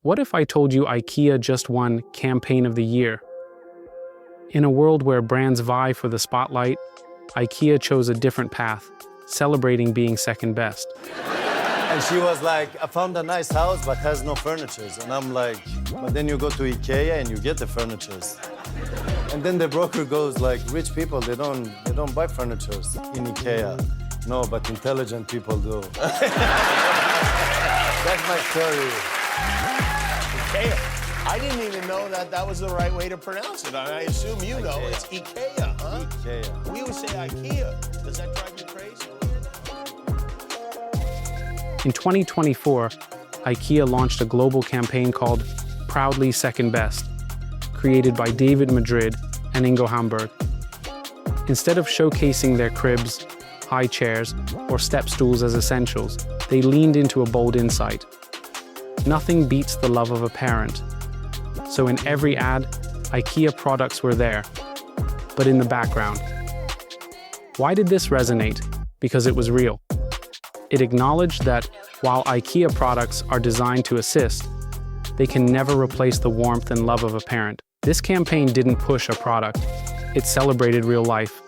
What if I told you IKEA just won Campaign of the Year? In a world where brands vie for the spotlight, IKEA chose a different path, celebrating being second best. And she was like, I found a nice house but has no furniture. And I'm like, but then you go to IKEA and you get the furniture. And then the broker goes like, rich people, they don't buy furniture in IKEA. No, but intelligent people do. That's my story. IKEA. I didn't even know that was the right way to pronounce it. I assume you know. IKEA. It's IKEA, huh? IKEA. We would say IKEA. Does that drive you crazy? In 2024, IKEA launched a global campaign called Proudly Second Best, created by David Madrid and Ingo Hamburg. Instead of showcasing their cribs, high chairs, or step stools as essentials, they leaned into a bold insight. Nothing beats the love of a parent. So in every ad, IKEA products were there, but in the background. Why did this resonate? Because it was real. It acknowledged that while IKEA products are designed to assist, they can never replace the warmth and love of a parent. This campaign didn't push a product. It celebrated real life.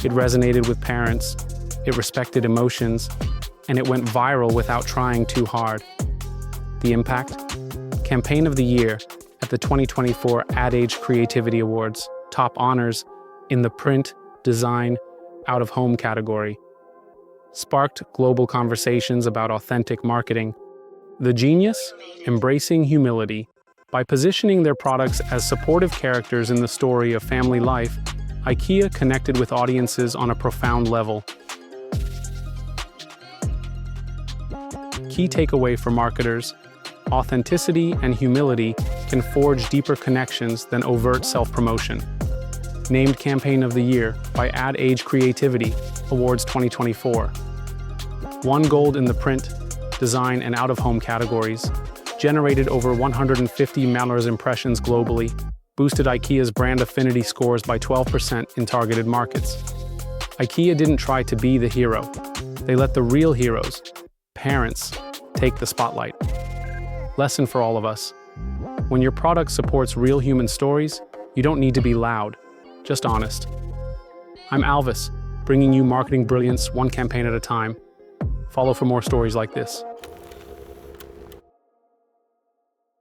It resonated with parents. It respected emotions. And it went viral without trying too hard. The impact? Campaign of the Year at the 2024 Ad Age Creativity Awards, top honors in the print, design, out-of-home category. Sparked global conversations about authentic marketing. The genius? Embracing humility. By positioning their products as supportive characters in the story of family life, IKEA connected with audiences on a profound level. Key takeaway for marketers: authenticity and humility can forge deeper connections than overt self-promotion. Named Campaign of the Year by Ad Age Creativity Awards 2024. Won gold in the print, design, and out-of-home categories. Generated over 150 million impressions globally. Boosted IKEA's brand affinity scores by 12% in targeted markets. IKEA didn't try to be the hero. They let the real heroes, parents, take the spotlight. Lesson for all of us: when your product supports real human stories, you don't need to be loud, just honest. I'm Alvis, bringing you marketing brilliance one campaign at a time. Follow for more stories like this.